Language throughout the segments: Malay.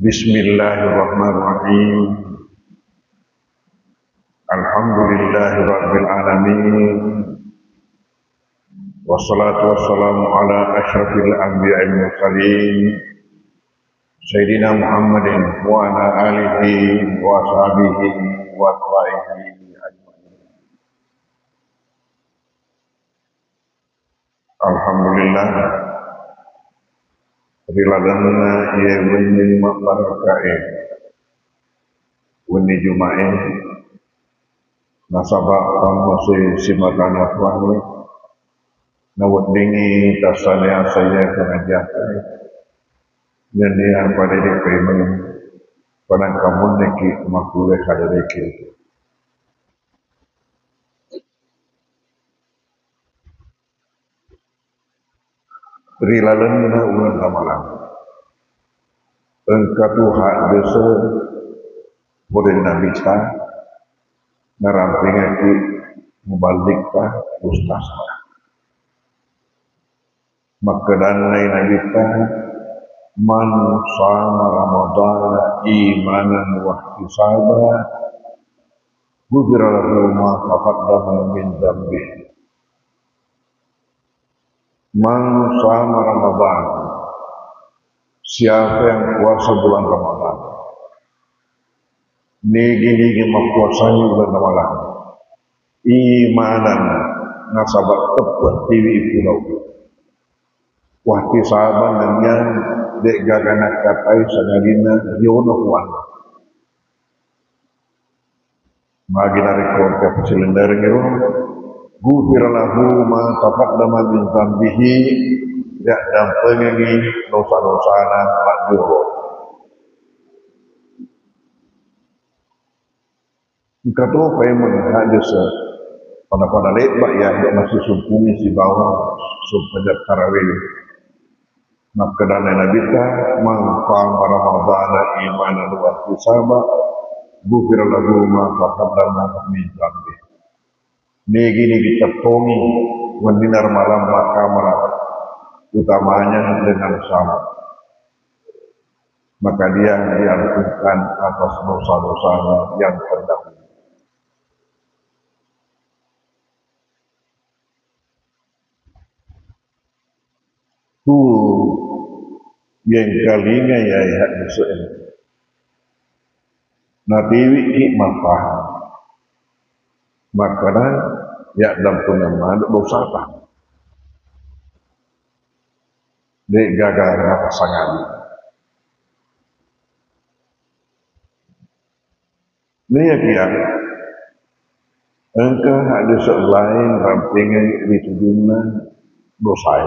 Bismillahirrahmanirrahim. Alhamdulillahirabbil alamin. Wassalatu wassalamu ala asyrafil anbiya'il mursalin Sayyidina Muhammadin wa ala alihi wa sahbihi wa tabi'ihi ajma'in. Alhamdulillah riladana ya wani mabarakae wani jumae nasabah masih simatana tuani nawat dingi tasanya saya pengajian dan dia pada dikrimen pada kamu neki makule kadereki rilalana ulang ramalan engkau hak desa boleh nabi ta ngarampingaki mubalik ta ustaz maka dan lain nabi ta man sama ramadana imanan wa ihtisaba ghufira lahu ma taqaddama min dzambi. Man sama Ramadan, siapa yang puasa bulan Ramadan, nigi mempuasanya bulan Ramadan, imanan nasabat tepat tiwi pulau, wahti sahabat namanya dek gagana katai sanadina yono kuan, magi narik ke pesilendar ngiro, ghufira lahu ma taqaddama min dzambihi, dak dampengani dosa-dosana makjur. Kata payman hadis pada lebat ya masih sumpuni si bawah supaya tarawih. Maka dan Nabi ta man qama ramadhana imanan wa ihtisaba ghufira lahu ma taqaddama min dzambihi. Negi kita tongi mendinar malam makamah utamanya dengan syarat, maka dia diampunkan atas dosa-dosanya yang terdahulu. Tu yang kalinya ya musuh natiwi hikmah paham makanan ya dalam nama dosa apa dek gagal pasangan ini ya kia engkau ada selain rampingan dituduna dosa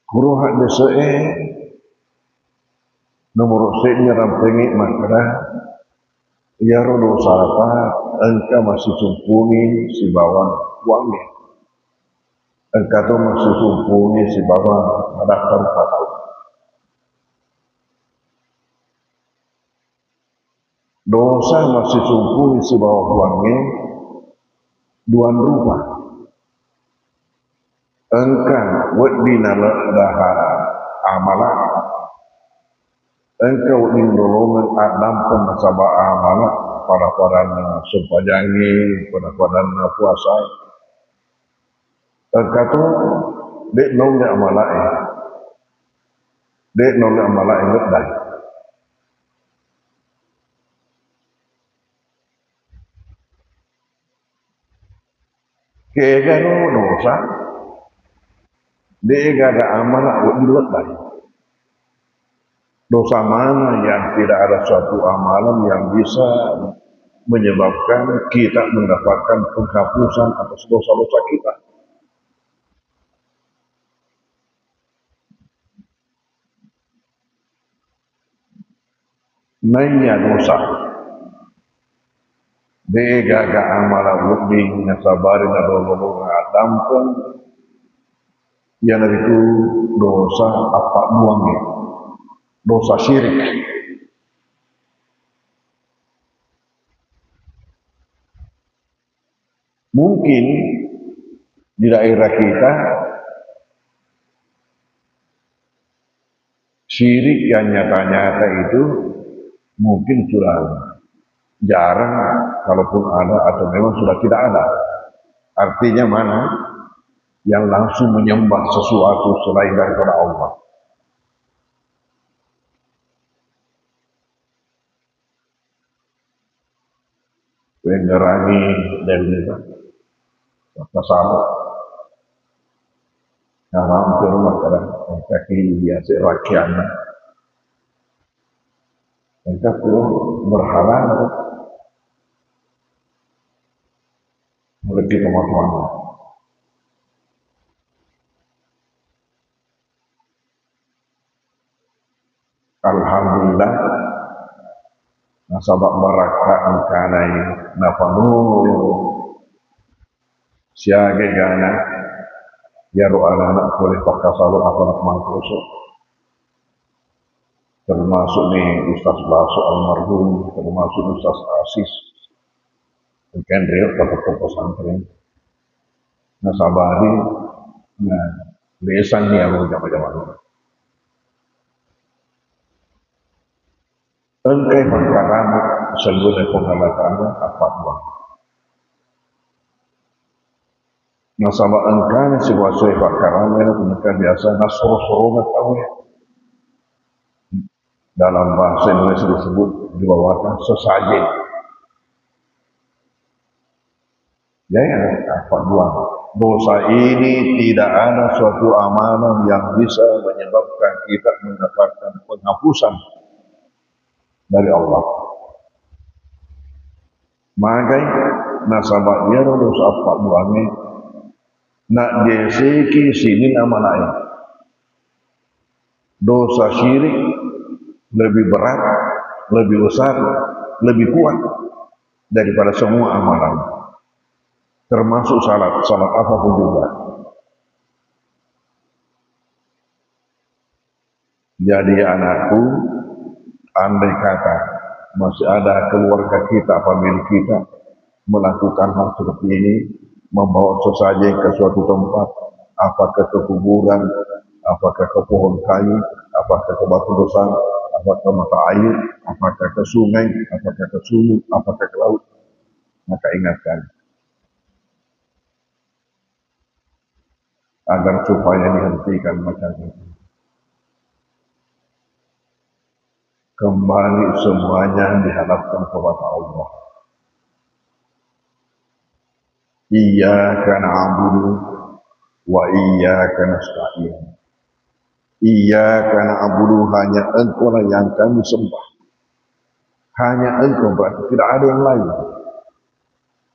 kuru hak desa nomor seknya rampingi makanan ya dosa apa engkau masih sumpuni si bawah uangnya engkau tu masih sumpuni si bawah daftar patau dosa masih sumpuni si bawah uangnya dua rupa engkau wadina dahara amalan engkau indolongan adam penasabah amalah para sempajangi pada puasa engkau tu dek nolnya amalah ledah kegano dosa dek ada amalah ledah. Dosa mana yang tidak ada suatu amalan yang bisa menyebabkan kita mendapatkan penghapusan atas dosa-dosa kita. Nanya dosa. Degaga amalan lebih nasabarin adolong adam pun yang itu dosa apa buangnya. Dosa syirik. Mungkin di daerah kita Syirik yang nyata-nyata itu mungkin sudah jarang, kalaupun ada atau memang sudah tidak ada. Artinya mana? Yang langsung menyembah sesuatu selain daripada Allah. Pengerangi dari kata sahabat. Haram ke rumah kadang kaki biasa rakyatnya. Mereka perlu berhala lebih kemampuan. Alhamdulillah nasabak barakah angkanai napanu siaga gana ya anak boleh pakai salur apa nak mangkusuk termasuk nih Ustaz Baso almarhum, termasuk Ustaz Asis bukan real pada pesantren nasabari nah lesan nih aku jamaah-jamaah engkai perkara seluruh pengalaman apa buah. Nasabah engkau sebuah perkara mereka mereka biasa nasoro-soro tahu ya. Dalam bahasa Indonesia disebut di bawahnya sesajen. Ya, apa buah. Dosa ini tidak ada suatu amalan yang bisa menyebabkan kita mendapatkan penghapusan dari Allah. Maka nasabahnya dosa apa buahnya nak deseki sini nama lain. Dosa syirik lebih berat, lebih besar, lebih kuat daripada semua amalan. Termasuk salat apapun juga. Jadi anakku, andai kata masih ada keluarga kita, famili kita melakukan hal seperti ini, membawa sesajen ke suatu tempat, apakah ke kuburan, apakah ke pohon kayu, apakah ke batu besar, apakah ke mata air, apakah ke sungai, apakah ke sumur, apakah ke laut, maka ingatkan agar supaya dihentikan macam itu. Kembali semuanya dihadapkan kepada Allah. Iyyaka na'budu wa iyyaka nasta'in. Iyyaka na'budu, hanya Engkau lah yang kami sembah. Hanya Engkau, berarti tidak ada yang lain.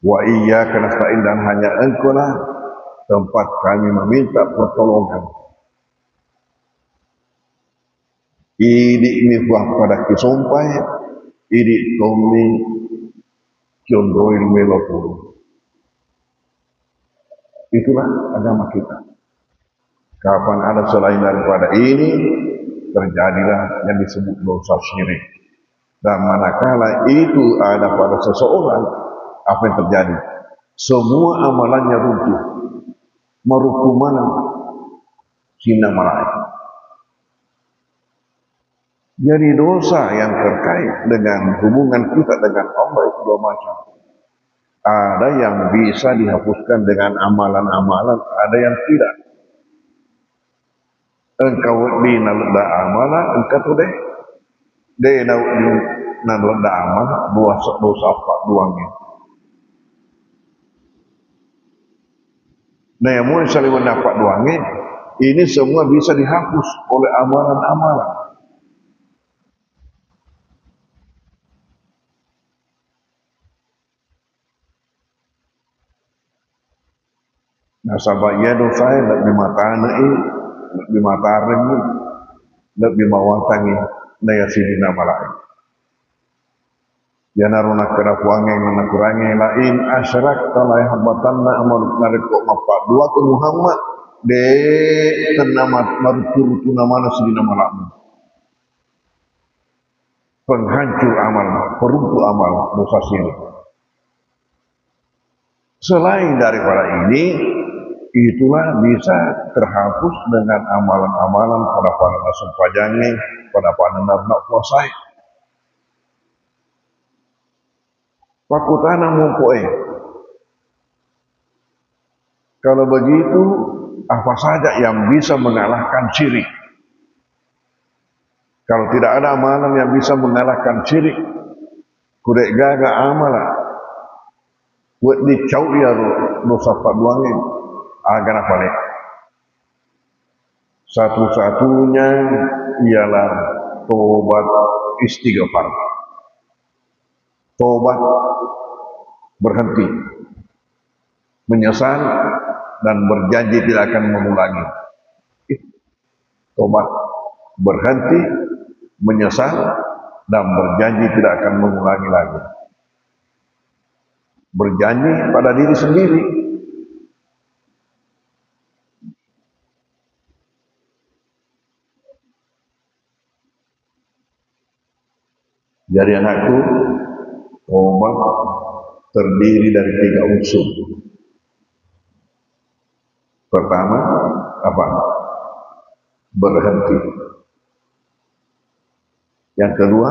Wa iyyaka nasta'in, dan hanya Engkau lah tempat kami meminta pertolongan. Ini buah pada kisompai, ini tomi condroil melopuru. Itulah agama kita. Kapan ada selain daripada ini, terjadilah yang disebut dosa syirik. Dan manakala itu ada pada seseorang, apa yang terjadi? Semua amalannya runtuh. Merupakan mana? Sina malaikat. Jadi dosa yang terkait dengan hubungan kita dengan Allah itu dua macam. Ada yang bisa dihapuskan dengan amalan-amalan, ada yang tidak. Engkau di nalda amalan, engkau tu deh. Deh nalda amalan, dosa apa duangnya. Nah, yang mau saling mendapat duangnya, ini semua bisa dihapus oleh amalan-amalan. Nasabahnya dosa lebih matane, lebih mataring, lebih mawatangi, naya sini nama lain. Ya naruna kena puange mana kurange lain asyarak talai hambatanna amal narikok mapa dua ke Muhammad de tenamat maruturu tunamana sini nama lain. Penghancur amal, peruntuk amal dosa syirik. Selain daripada ini, itulah bisa terhapus dengan amalan-amalan pada panana sumpajani, pada panana nak puasai. Pakutana mumpoe. Kalau begitu, apa saja yang bisa mengalahkan syirik? Kalau tidak ada amalan yang bisa mengalahkan syirik, kudek gaga amalan. Buat dicau ya dosa paduangin agar apa nih? Satu-satunya ialah tobat istighfar. Tobat berhenti, menyesal dan berjanji tidak akan mengulangi. Tobat berhenti, menyesal dan berjanji tidak akan mengulangi lagi. Berjanji pada diri sendiri. Jadi anakku, tobat terdiri dari 3 unsur. Pertama, apa? Berhenti. Yang kedua,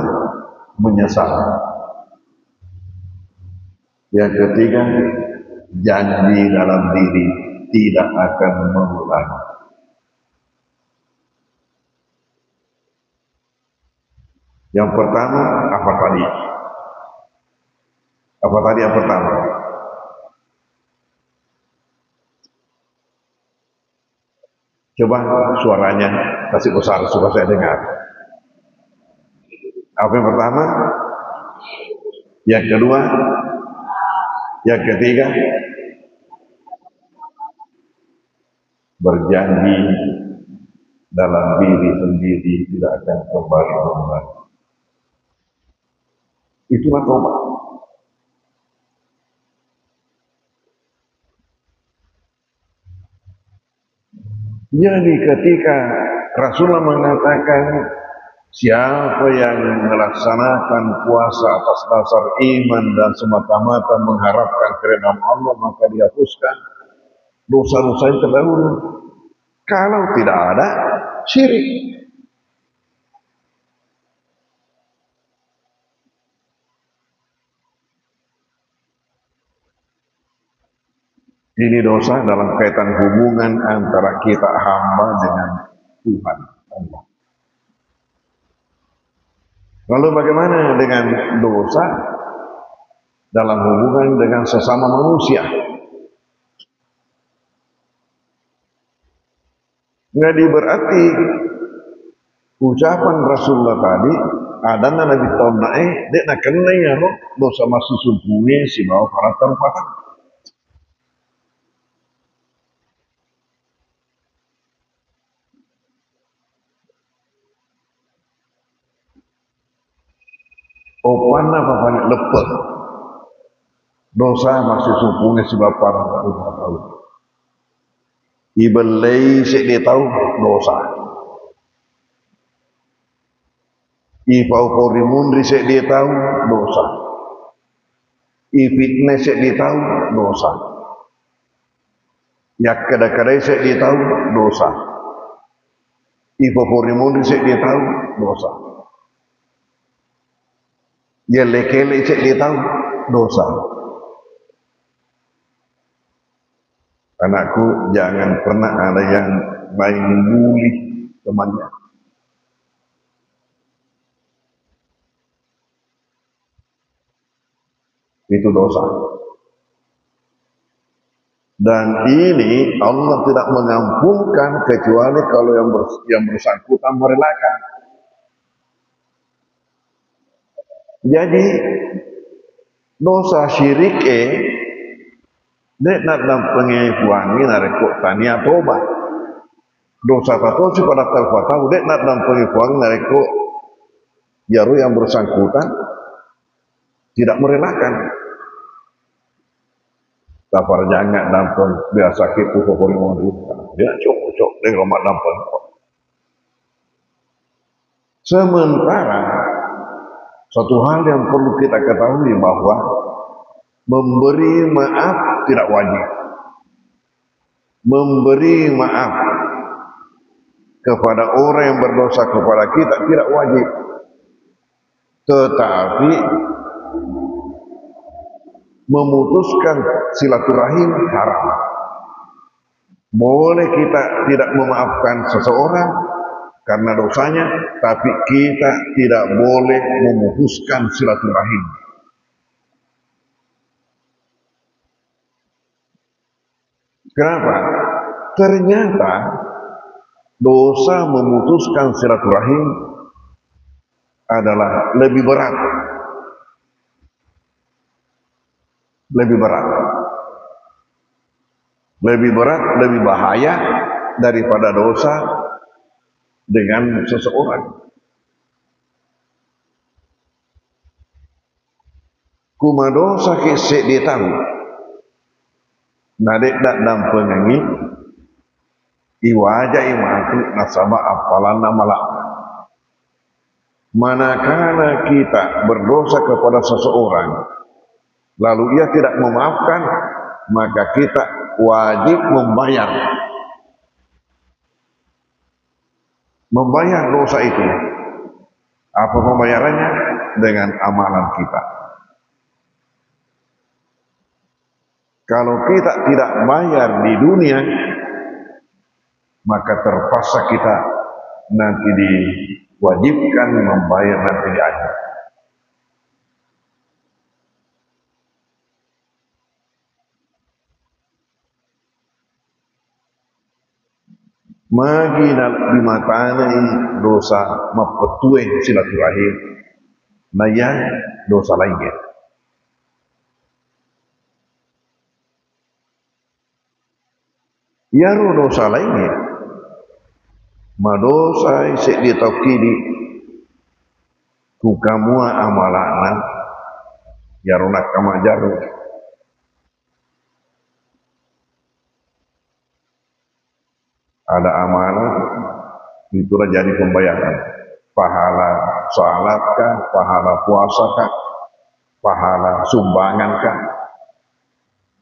menyesal. Yang ketiga, janji dalam diri tidak akan mengulangi. Yang pertama, apa tadi? Apa tadi yang pertama? Coba suaranya kasih besar supaya saya dengar. Apa yang pertama? Yang kedua? Yang ketiga? Berjanji dalam diri sendiri tidak akan kembali mengulangi. Itulah tobat. Jadi ketika Rasulullah mengatakan siapa yang melaksanakan puasa atas dasar iman dan semata-mata mengharapkan keridhaan Allah, maka dihapuskan dosa-dosa yang terdahulu. Kalau tidak ada syirik. Ini dosa dalam kaitan hubungan antara kita hamba dengan Tuhan Allah. Lalu bagaimana dengan dosa dalam hubungan dengan sesama manusia? Jadi berarti ucapan Rasulullah tadi ada Nabi tahun naik, dia nak kena ya dosa masih sumpuni si bawa para terpatah. Opan apa banyak lepet dosa masih sumpuni si bawa para terpatah. Ibelai sik dia tahu dosa. Ipau mundri sik dia tahu dosa. Fitness sik dia tahu dosa. Yak kadang-kadang sik dia tahu dosa. Ipau mundri sik dia tahu dosa. Ya lekele sik dia tahu dosa. Anakku, jangan pernah ada yang main bully temannya. Itu dosa. Dan ini Allah tidak mengampunkan kecuali kalau yang bersangkutan merelakan. Jadi dosa syirik dek nak dalam pengepuangi narekuk tania tobat. Dosa tato si pada terpatah dek nak dalam pengepuangi narekuk jaru yang bersangkutan tidak merelakan. Tapar jangan dampun biasa kita pokoknya mau dia cok dia romak dampun. Sementara satu hal yang perlu kita ketahui bahwa memberi maaf tidak wajib. memberi maaf kepada orang yang berdosa kepada kita tidak wajib, tetapi memutuskan silaturahim haram. Boleh kita tidak memaafkan seseorang karena dosanya, tapi kita tidak boleh memutuskan silaturahim. Kenapa? Ternyata dosa memutuskan silaturahim adalah lebih berat, lebih bahaya daripada dosa dengan seseorang. Kuma dosa kisik dia tahu, nadek dak dan pengangi iwaja imatu nasaba apalan malak. Manakala kita berdosa kepada seseorang lalu ia tidak memaafkan, maka kita wajib membayar dosa itu. Apa pembayarannya? Dengan amalan kita. Kalau kita tidak bayar di dunia, maka terpaksa kita nanti diwajibkan membayar nanti di akhirat. Magi di matanya dosa mapetue silaturahim, naya dosa lainnya. Ya dosa lainnya, madosa isik ditokidi kukamua amalana ya ronak kamajaru. Ada amalan itulah jadi pembayaran, pahala salat kah, pahala puasa kah, pahala sumbangan kah,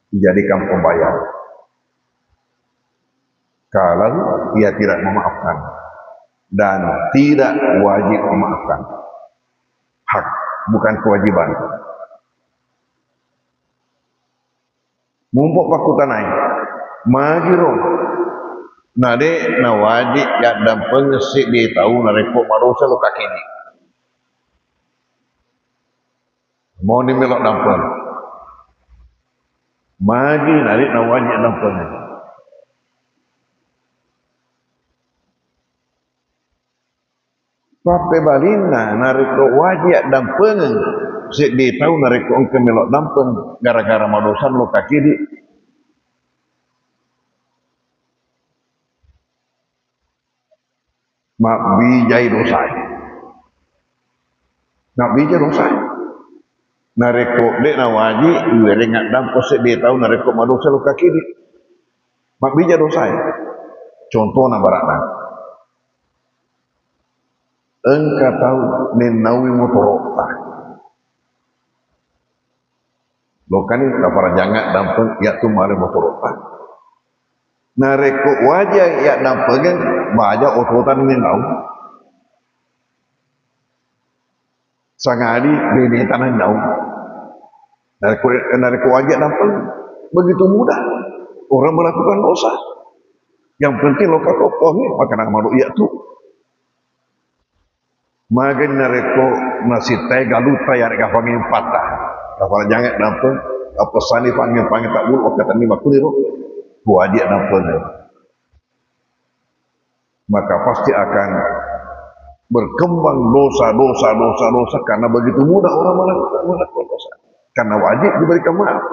dijadikan pembayaran. Kalau ia tidak memaafkan dan tidak wajib memaafkan, hak bukan kewajiban. Mumpuk pakutanai magiro nade na wajib ya dan pengesik dia tahu na repot madosa lo kaki ni mau ni melok dampun magi nade na wajib dampun pape balina na repot wajib dampun sik dia tahu na repot ke melok dampun gara-gara madosa lo kaki ni mak bijai dosa, nak bijai dosa. Nareko dek na wajib, dua rengat dam posek dia tahu nareko madosa lo kaki di, mak bijai dosa. Contoh na barakna, engkau tahu nenawi motorota, lo kan ini kapara jangan dampeng ya tu mare motorota. Nareko wajah ya dampengan baca ototan ini tahu sangadi bini tanah tahu nareko wajah dampeng begitu mudah orang melakukan dosa yang penting lo katokoh ni makanan malu ya tu magen nareko nasi teh galuta ya reka panggil patah kapal jangan dampeng apa sani panggil tak bulu kata ni makuliro wajib dampeng, maka pasti akan berkembang dosa karena begitu mudah orang melakukan dosa karena wajib diberikan maaf.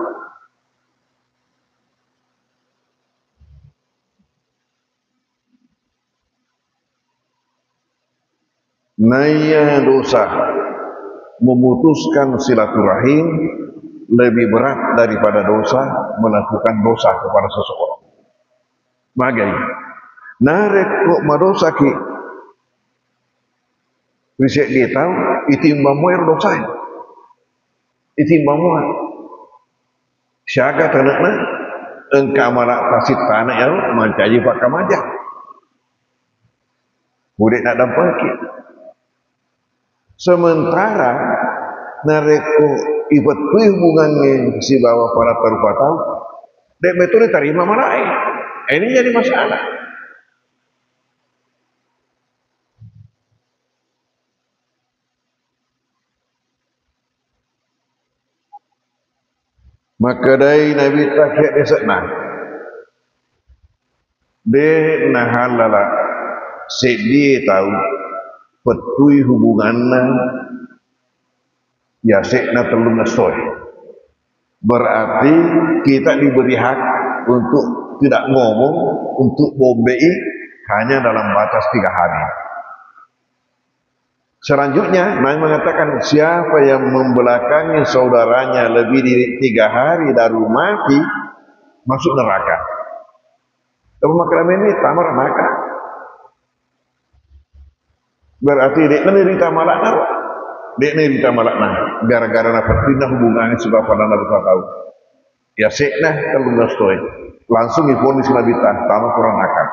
Naya dosa memutuskan silaturahim lebih berat daripada dosa melakukan dosa kepada seseorang. Magai, narek kok madosa ki, bisa dia tahu itimbang muir dosa, itimbang muir. Siaga tanakna engkau malak tasit tanah yang mancaji pak kamajak budak nak dapat sementara nareko ibat hubungannya si bawa para tarupa tahu dek betul diterima malai ini jadi masalah. Maka dari Nabi terakhir dia senang dia nahalala sedih tahu petui hubungannya ya sekna telung ngesoy berarti kita diberi hak untuk tidak ngomong untuk bombei hanya dalam batas 3 hari. Selanjutnya Nabi mengatakan siapa yang membelakangi saudaranya lebih dari 3 hari dari mati masuk neraka. Tapi makanan ini tamar maka berarti dia menderita malakna. Dia menderita malakna gara-gara dapat pindah hubungannya sebab pada Nabi tahu. Ya sekna kalau nastoi langsung divonis Nabi tamat kurang akal.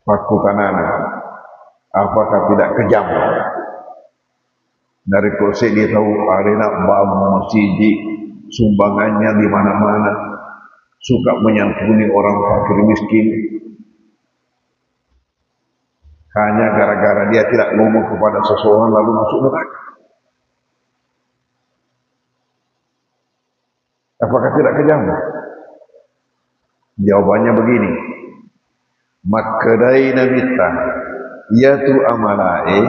Fakutanana apakah tidak kejam dari kursi dia tahu arena bangun masjid sumbangannya di mana-mana suka menyantuni orang fakir miskin hanya gara-gara dia tidak ngomong kepada seseorang lalu masuk neraka. Apakah tidak kejam? Jawabannya begini. Makadai nabita yaitu amalae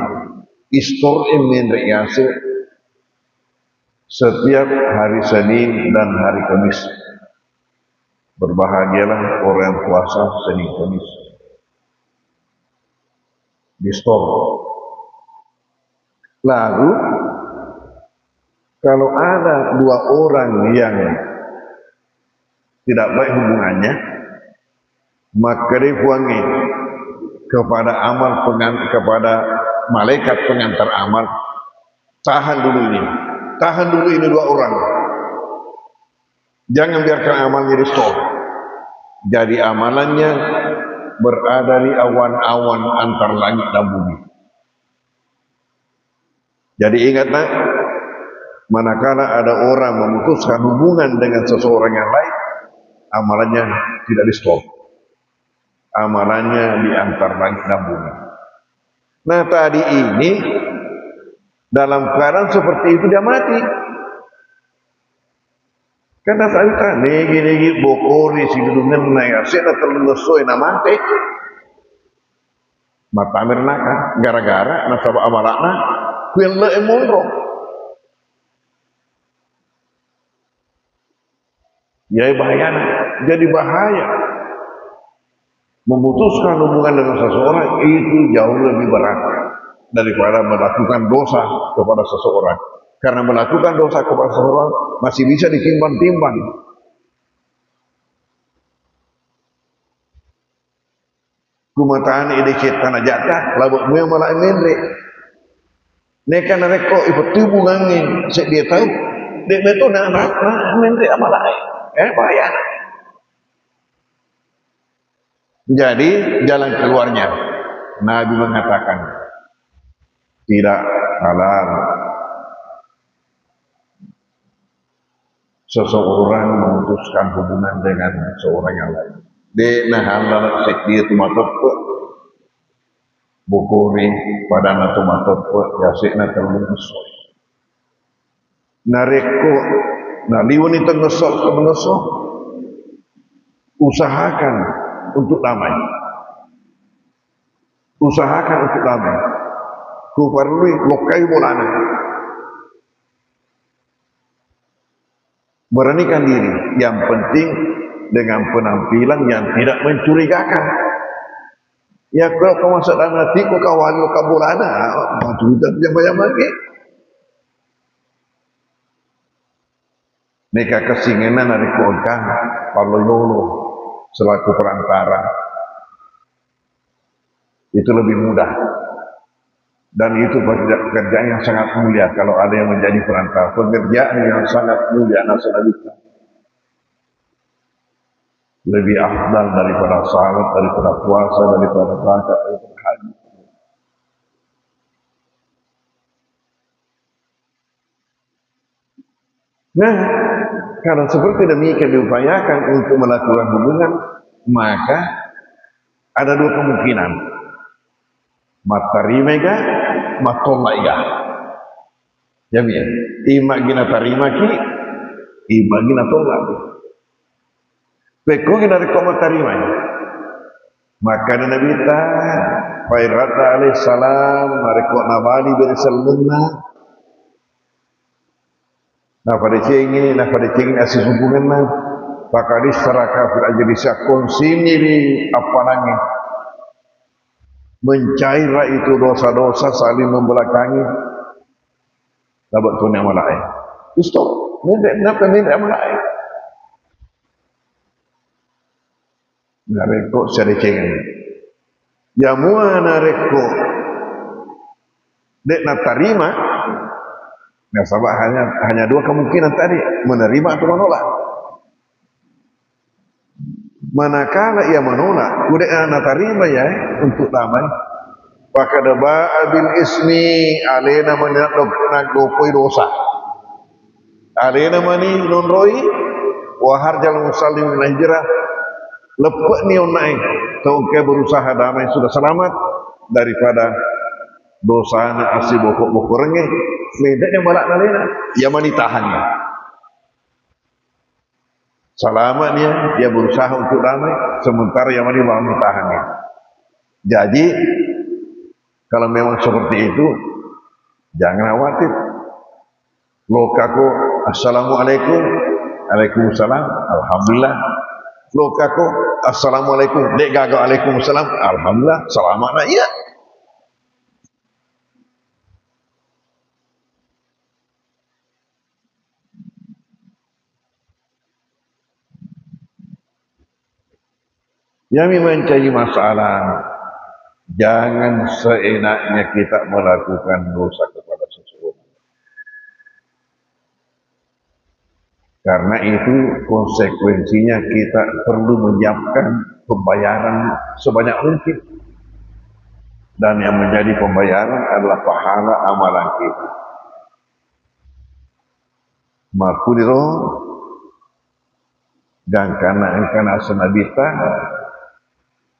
istor min riyase setiap hari Senin dan hari Kamis. Berbahagialah orang yang puasa Senin Kamis. Di store. Lalu kalau ada 2 orang yang tidak baik hubungannya, maka dibuangi kepada kepada malaikat pengantar amal. Tahan dulu ini 2 orang. Jangan biarkan amalnya di stop. Jadi amalannya berada di awan-awan antar langit dan bumi. Jadi ingatlah, manakala ada orang memutuskan hubungan dengan seseorang yang lain, amalannya tidak di stop. Amalannya di antar langit dan bumi. Nah tadi ini dalam keadaan seperti itu dia mati. Karena tadi kan negi bokori si dudungnya naik asena terlesoy nama mati. Mata mirnaka gara-gara nasabah amalakna kuela emondro. Ya bahaya, jadi bahaya. Memutuskan hubungan dengan seseorang itu jauh lebih berat daripada melakukan dosa kepada seseorang. Karena melakukan dosa kepada seseorang masih bisa ditimbang-timbang. Kumataan ide tanah jatah, labuk mu yang malah mendre. Nekan reko ibu hubungannya, dia tahu. Dia betul nak mendre amalah. Bahaya. Jadi jalan keluarnya Nabi mengatakan tidak halal seseorang memutuskan hubungan dengan seorang yang lain. De nahalal sekdi tumatot bukuri pada natumatot ya sekna terlunus. Nareko naliwani tengesok usahakan untuk damai. Usahakan untuk damai. Ku perlu lokai bolana. Beranikan diri. Yang penting dengan penampilan yang tidak mencurigakan. Ya kalau kau masuk dalam hati kau kawan lokai bolana, macam banyak lagi. Neka kesingenan dari keluarga parloyolo selaku perantara itu lebih mudah. Dan itu pekerjaan yang sangat mulia. Kalau ada yang menjadi perantara, pekerjaan yang sangat mulia nasionalitas, lebih afdal daripada salat, daripada puasa, daripada zakat, daripada haji. Nah, kalau seperti demikian diupayakan untuk melakukan hubungan, maka ada dua kemungkinan. Matarima iga, matolak iga. Jadi, ima gina tarima ki, ima gina tolak. Peko gina reko matarima. Maka Nabi ta, Fairata alaihissalam, mereka nabali bersalunna. Nah pada cengin asis hubungan na, pakadis tarakafir aja bisa konsini di apa nangi. Mencairlah itu dosa-dosa saling membelakangi. Dapat tuan yang malai. Stop. Kenapa minta malai? Nareko sedekeng. Jamuan nareko. Dek nak terima. Nah, sebab hanya dua kemungkinan tadi, menerima atau menolak. Manakala ia menolak, udah nak terima ya untuk damai. Pakada ba'abil ismi alena menagopoi dosa. Alena mani nonroi wahar jalan musallim min hijrah. Lepek ni onai tau ke berusaha damai sudah selamat daripada dosa na asih bokok-bokok rengeh. Medak yang balak nalena ia mani tahannya. Selamat dia berusaha untuk damai sementara yang mani tahannya. Jadi kalau memang seperti itu, jangan khawatir. Lokaku, assalamualaikum, waalaikumsalam, alhamdulillah. Lokaku, assalamualaikum, dek gagal, waalaikumsalam, alhamdulillah, selamat nak iya. Yang mencari masalah. Jangan seenaknya kita melakukan dosa kepada seseorang. Karena itu konsekuensinya kita perlu menyiapkan pembayaran sebanyak mungkin. Dan yang menjadi pembayaran adalah pahala amalan kita. Makuliro dan karena senabita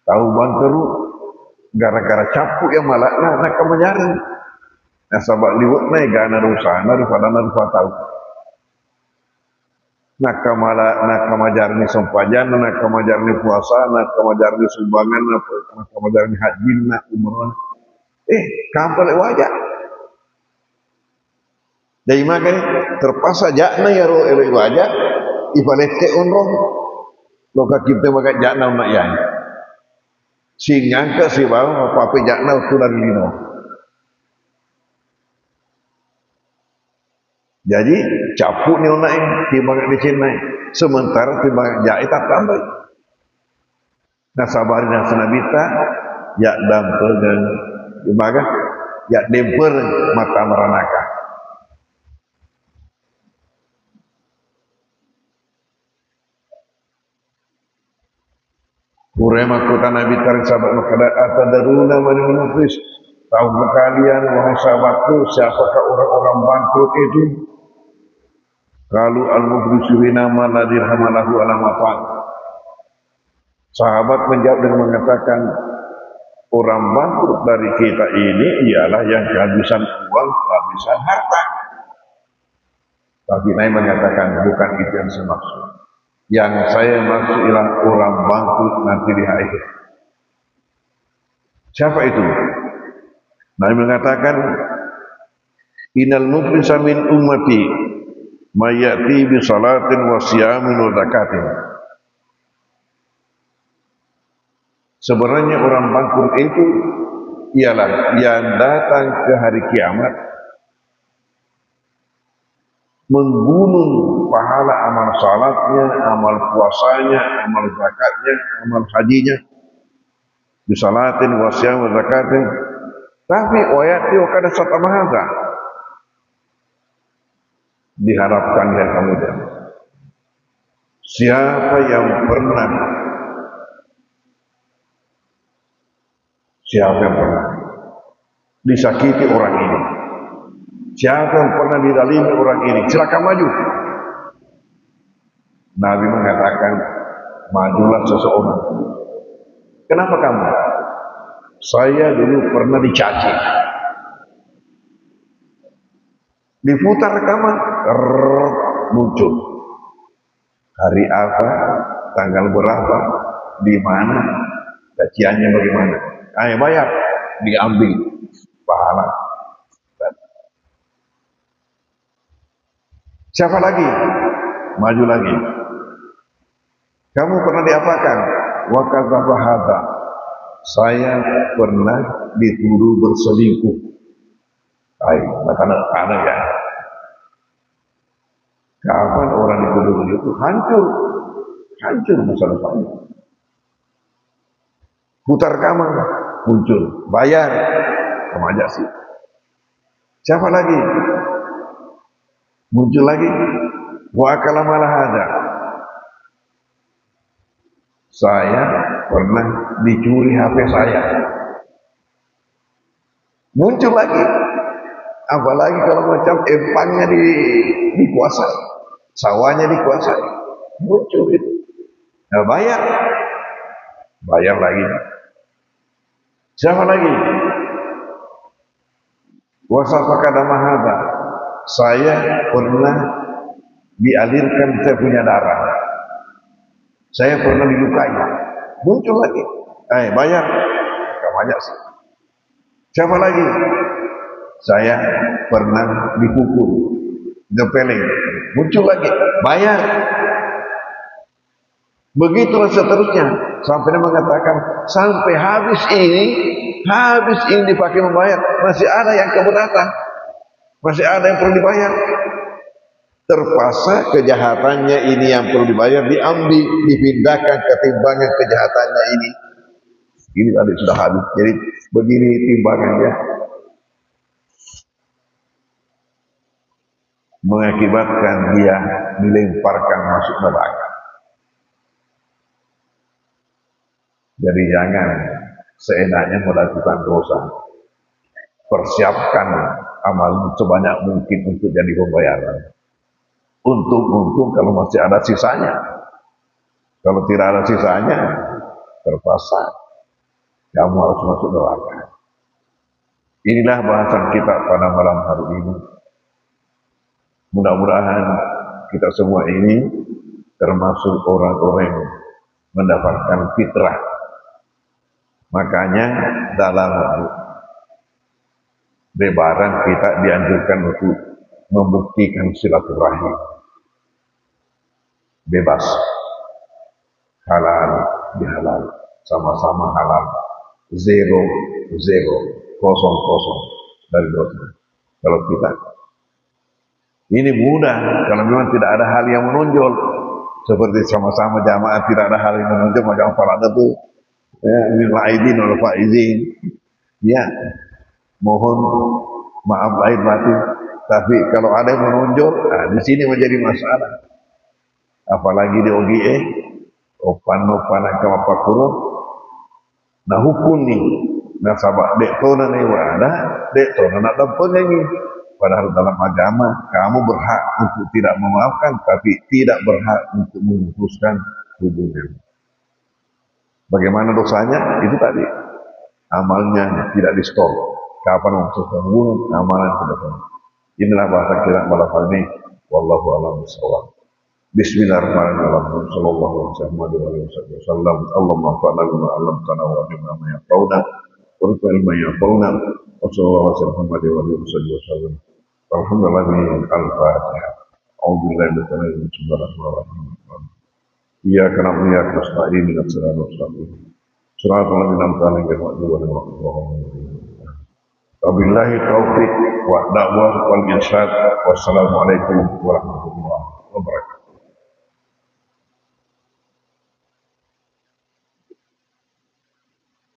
tahu banteru gara-gara capuk yang malakna nak kemajaran. Nah sabak liwat na gana dosa na daripada na tahu. Nak kemajaran ni sempajan, nak kemajaran ni puasa, nak kemajaran ni sumbangan, nak kemajaran ni haji, nak umrah. Kampal wajah. Jadi makan terpaksa jakna ya roh elok wajah. Ibalete onroh. Loka kita makan jakna nak yang. Si ngangka si bawah apa jakna utulan lino. Jadi capuk ni orang lain timbang di Cina. Sementara timbang jahit tak tambah. Nah sabarin yang senabita ya dampel dan gimana? Ya demper mata meranaka. Urema kota Nabi tarik sahabat makada atadaruna man munafis. Tahukah kalian wahai sahabatku siapakah orang-orang bangkrut itu? Kalau al-muflisuna man la dirhamalahu ala mafan. Sahabat menjawab dengan mengatakan orang bangkrut dari kita ini ialah yang kehabisan uang, kehabisan harta. Tapi Nabi mengatakan bukan itu yang saya maksud. Yang saya maksud ialah orang bangkrut nanti di akhir. Siapa itu? Nabi mengatakan innal muflisa min ummati mayati bi salatin wa siyamin wa zakatin. Sebenarnya orang bangkrut itu ialah yang datang ke hari kiamat menggunung pahala amal salatnya, amal puasanya, amal zakatnya, amal hajinya, bisalatin, wasyam, zakatin, Tapi wayati wakada satamahada diharapkan yang kemudian siapa yang pernah disakiti orang ini, siapa yang pernah didalimi orang ini, silakan maju. Nabi mengatakan, majulah seseorang. Kenapa kamu? Saya dulu pernah dicaci. Diputar rekaman, muncul. Hari apa, tanggal berapa, di mana, caciannya bagaimana. Ayo bayar, diambil pahala. Siapa lagi? Maju lagi. Kamu pernah diapakan? Wa kadzdzaba hadza. Saya pernah dituduh berselingkuh. Karena ya. Kapan orang dituduh itu hancur masa depannya. Putar kamar, muncul, bayar, sama aja sih. Siapa lagi? Muncul lagi, wa akala malah ada. Saya pernah dicuri HP saya. Muncul lagi. Apalagi kalau macam empangnya dikuasai, sawahnya dikuasai. Muncul itu. Nah, bayar lagi. Siapa lagi? Wasafaka damahada. Saya pernah dialirkan saya punya darah. Saya pernah dilukai. Muncul lagi. Bayar. Kamu aja sih. Siapa lagi? Saya pernah dipukul, dipeleng. Muncul lagi. Bayar. Begitulah seterusnya. Sampai dia mengatakan, sampai habis ini dipakai membayar. Masih ada yang keberatan. Masih ada yang perlu dibayar. Terpaksa kejahatannya ini yang perlu dibayar diambil, dipindahkan ke timbangan kejahatannya ini. Ini tadi sudah habis. Jadi begini timbangannya. Mengakibatkan dia dilemparkan masuk neraka. Jadi jangan seenaknya melakukan dosa. Persiapkan amal sebanyak mungkin untuk jadi pembayaran. Untung kalau masih ada sisanya. Kalau tidak ada sisanya, terpaksa kamu harus masuk neraka. Inilah bahasan kita pada malam hari ini. Mudah-mudahan kita semua ini termasuk orang-orang yang mendapatkan fitrah. Makanya dalam lebaran kita dianjurkan untuk membuktikan silaturahim. Bebas. Halal bihalal. Sama-sama halal. Zero, kosong dari dosa. Kalau kita ini mudah kalau memang tidak ada hal yang menonjol. Seperti sama-sama jamaah tidak ada hal yang menonjol, maka farada itu lil aidin wal faizin. Ya, mohon maaf lahir batin. Tapi kalau ada yang menonjol, di sini menjadi masalah. Apalagi di OGE, opan kama pakuro. Nah hukum nih, nah sabak dek tona nih ada, dek tona nak dapat lagi. Padahal dalam agama kamu berhak untuk tidak memaafkan, tapi tidak berhak untuk memutuskan hubungan. Bagaimana dosanya? Itu tadi amalnya tidak di stop. Kapan memutuskan hubungan, amalan tidak tahu. Inilah bahasa kita malam ini. Wallahu a'lam bishawab. Bismillahirrahmanirrahim. Sallallahu alaihi wasallam. Allahumma fa'alna bima 'allamtana wa 'allimna ma yanfa'una wa rifa'na ma yanfa'una. Wassallallahu alaihi wasallam. Alhamdulillah al-Fatihah. A'udzubillahi minasyaitonir rajim. Iyyaka na'budu wa iyyaka nasta'in. Ihdinas siratal mustaqim. Siratal ladzina an'amta 'alaihim ghairil maghdubi 'alaihim. Wabillahi taufiq wa da'wah wal irsyad. Wassalamualaikum warahmatullahi wabarakatuh.